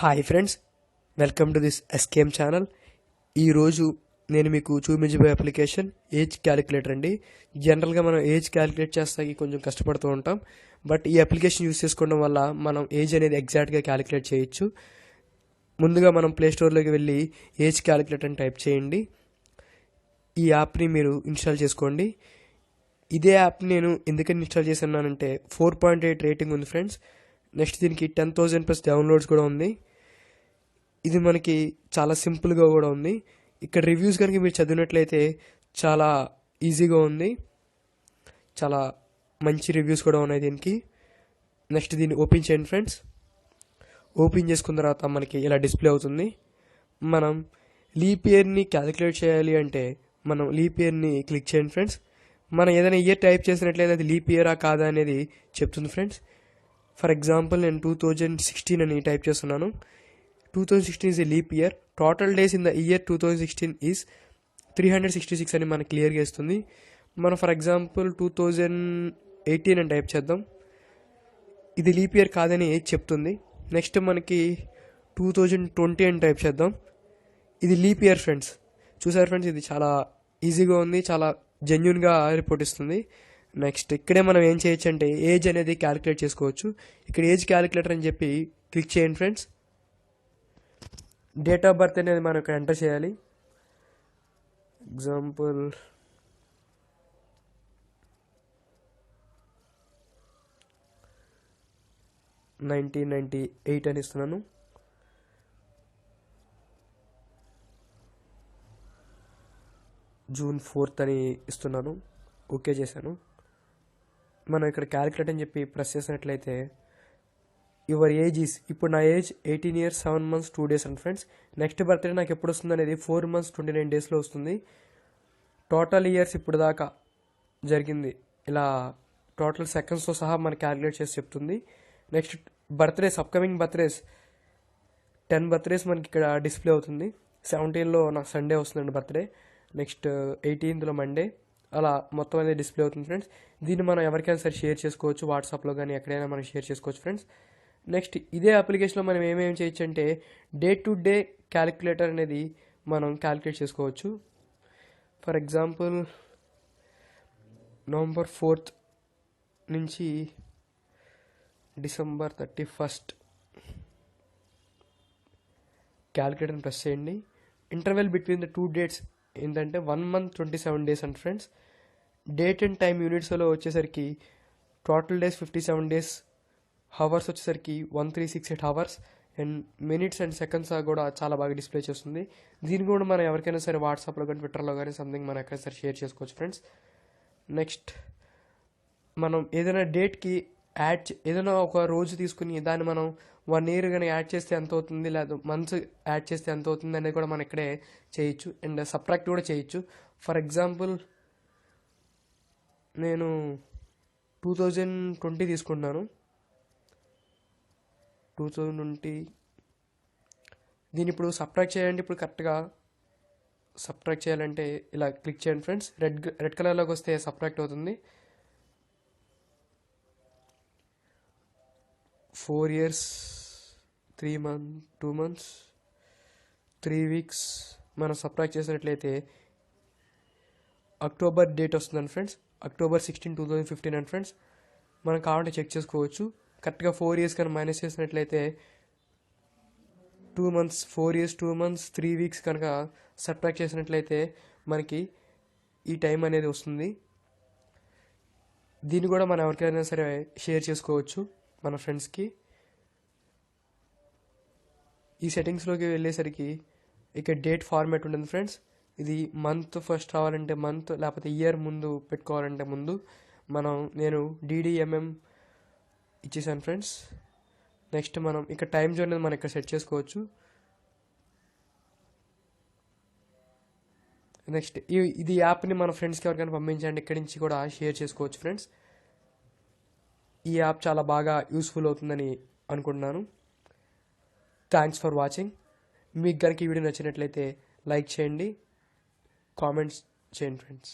Hi friends, welcome to this SKM channel. ఈరోజు నేను మీకు చూపించబోయే అప్లికేషన్ ఏజ్ క్యాలిక్యులేటర్ అండి. జనరల్గా మనం ఏజ్ క్యాలిక్యులేట్ చేస్తాకి కొంచెం కష్టపడుతూ ఉంటాం. బట్ ఈ అప్లికేషన్ యూస్ చేసుకోవడం వల్ల మనం ఏజ్ అనేది ఎగ్జాక్ట్గా క్యాలిక్యులేట్ చేయొచ్చు. ముందుగా మనం ప్లేస్టోర్లోకి వెళ్ళి ఏజ్ క్యాలిక్యులేటర్ అని టైప్ చేయండి. ఈ యాప్ని మీరు ఇన్స్టాల్ చేసుకోండి. ఇదే యాప్ నేను ఎందుకని ఇన్స్టాల్ చేస్తున్నానంటే 4.8 రేటింగ్ ఉంది ఫ్రెండ్స్. నెక్స్ట్ దీనికి 10,000+ డౌన్లోడ్స్ కూడా ఉంది. ఇది మనకి చాలా సింపుల్గా కూడా ఉంది. ఇక్కడ రివ్యూస్ కనుక మీరు చదివినట్లయితే చాలా ఈజీగా ఉంది, చాలా మంచి రివ్యూస్ కూడా ఉన్నాయి దీనికి. నెక్స్ట్ దీన్ని ఓపెన్ చేయండి ఫ్రెండ్స్. ఓపెన్ చేసుకున్న తర్వాత మనకి ఇలా డిస్ప్లే అవుతుంది. మనం లీప్ ఇయర్ని క్యాలిక్యులేట్ చేయాలి అంటే మనం లీప్ ఇయర్ని క్లిక్ చేయండి ఫ్రెండ్స్. మనం ఏదైనా ఇయర్ టైప్ చేసినట్లయితే అది లీప్ ఇయరా కాదా అనేది చెప్తుంది ఫ్రెండ్స్. ఫర్ ఎగ్జాంపుల్ నేను 2016 అని టైప్ చేస్తున్నాను. 2016 is a leap year. Total days in the year 2016 is 366 అని మనకు క్లియర్గా ఇస్తుంది. మనం ఫర్ ఎగ్జాంపుల్ 2018 అని టైప్ చేద్దాం. ఇది లీప్ ఇయర్ కాదని చెప్తుంది. నెక్స్ట్ మనకి 2020 అని టైప్ చేద్దాం. ఇది లీప్ ఇయర్ ఫ్రెండ్స్. చూసారు ఫ్రెండ్స్, ఇది చాలా ఈజీగా ఉంది, చాలా జెన్యున్గా రిపోర్ట్ ఇస్తుంది. నెక్స్ట్ ఇక్కడే మనం ఏం చేయొచ్చు అంటే ఏజ్ అనేది క్యాలిక్యులేట్ చేసుకోవచ్చు. ఇక్కడ ఏజ్ క్యాలిక్యులేటర్ అని చెప్పి క్లిక్ చేయండి ఫ్రెండ్స్. డేట్ ఆఫ్ బర్త్ అనేది మనం ఇక్కడ ఎంటర్ చేయాలి. ఎగ్జాంపుల్ (1998) అని ఇస్తున్నాను. June 4th అని ఇస్తున్నాను. ఓకే చేశాను. మనం ఇక్కడ క్యాలిక్యులేట్ అని చెప్పి ప్రెస్ చేసినట్లయితే యువర్ ఏజ్ ఈస్, ఇప్పుడు నా age 18 years 7 months 2 days and friends. Next birthday నాకు ఎప్పుడు వస్తుంది అనేది 4 months 29 daysలో వస్తుంది. టోటల్ ఇయర్స్ ఇప్పుడు దాకా జరిగింది ఇలా టోటల్ సెకండ్స్తో సహా మనకి క్యాలిక్యులేట్ చేసి చెప్తుంది. Next birthdays, upcoming birthdays 10 birthdays మనకి ఇక్కడ డిస్ప్లే అవుతుంది. 17లో నాకు సండే వస్తుందండి బర్త్డే. నెక్స్ట్ 18th మండే, అలా మొత్తం అనేది డిస్ప్లే అవుతుంది ఫ్రెండ్స్. దీన్ని మనం ఎవరికైనా సరే షేర్ చేసుకోవచ్చు, వాట్సాప్లో కానీ ఎక్కడైనా మనం షేర్ చేసుకోవచ్చు ఫ్రెండ్స్. నెక్స్ట్ ఇదే అప్లికేషన్లో మనం ఏమేమి చేయొచ్చు అంటే డే టు డే క్యాలిక్యులేటర్ అనేది మనం క్యాలిక్యులేట్ చేసుకోవచ్చు. ఫర్ ఎగ్జాంపుల్ November 4th నుంచి December 31st క్యాలిక్యులేటర్ని ప్రెస్ చేయండి. ఇంటర్వెల్ బిట్వీన్ ద 2 dates ఏంటంటే 1 month 27 days and friends. Date and time యూనిట్స్లో వచ్చేసరికి టోటల్ డేస్ 57 days, హవర్స్ వచ్చేసరికి 1368 hours, and minutes and seconds కూడా చాలా బాగా డిస్ప్లే చేస్తుంది. దీన్ని కూడా మనం ఎవరికైనా సరే వాట్సాప్లో కానీ ట్విట్టర్లో కానీ సంథింగ్ మనం ఎక్కడైనా సరే షేర్ చేసుకోవచ్చు ఫ్రెండ్స్. నెక్స్ట్ మనం ఏదైనా డేట్కి ఏదైనా ఒక రోజు తీసుకుని దాన్ని మనం 1 year కానీ యాడ్ చేస్తే ఎంత అవుతుంది, లేదా మంత్స్ యాడ్ చేస్తే ఎంత అవుతుంది అనేది కూడా మనం ఇక్కడే చేయొచ్చు. అండ్ సబ్ట్రాక్ట్ కూడా చేయొచ్చు. ఫర్ ఎగ్జాంపుల్ నేను 2020 తీసుకుంటున్నాను. 2020 దీన్ని ఇప్పుడు సబ్ట్రాక్ట్ చేయండి. ఇప్పుడు కరెక్ట్గా సబ్ట్రాక్ట్ చేయాలంటే ఇలా క్లిక్ చేయండి ఫ్రెండ్స్. రెడ్ కలర్లోకి వస్తే సబ్ట్రాక్ట్ అవుతుంది. 4 years 3 months 2 months 3 weeks మనం సబ్ట్రాక్ట్ చేసినట్లయితే అక్టోబర్ డేట్ వస్తుందండి ఫ్రెండ్స్. October 16, 2015 and friends. మనం కావాలంటే చెక్ చేసుకోవచ్చు. కరెక్ట్గా 4 years కానీ మైనస్ చేసినట్లయితే 2 months 4 years 2 months 3 weeks కనుక సబ్ట్రాక్ట్ చేసినట్లయితే మనకి ఈ టైం అనేది వస్తుంది. దీన్ని కూడా మనం ఎవరికైనా సరే షేర్ చేసుకోవచ్చు మన ఫ్రెండ్స్కి. ఈ సెట్టింగ్స్లోకి వెళ్ళేసరికి ఇక్కడ డేట్ ఫార్మాట్ ఉంటుంది ఫ్రెండ్స్. ఇది మంత్ ఫస్ట్ రావాలంటే మంత్, లేకపోతే ఇయర్ ముందు పెట్టుకోవాలంటే ముందు నేను DDMM ఇచ్చేసాను ఫ్రెండ్స్. నెక్స్ట్ మనం ఇక్కడ టైం జోన్ అనేది మనం ఇక్కడ సెట్ చేసుకోవచ్చు. నెక్స్ట్ ఇది యాప్ని మన ఫ్రెండ్స్కి ఎవరికైనా పంపించండి, ఇక్కడి నుంచి కూడా షేర్ చేసుకోవచ్చు ఫ్రెండ్స్. ఈ యాప్ చాలా బాగా యూస్ఫుల్ అవుతుందని అనుకుంటున్నాను. Thanks for watching. మీకు కనుక ఈ వీడియో నచ్చినట్లయితే లైక్ చేయండి, కామెంట్స్ చేయండి ఫ్రెండ్స్.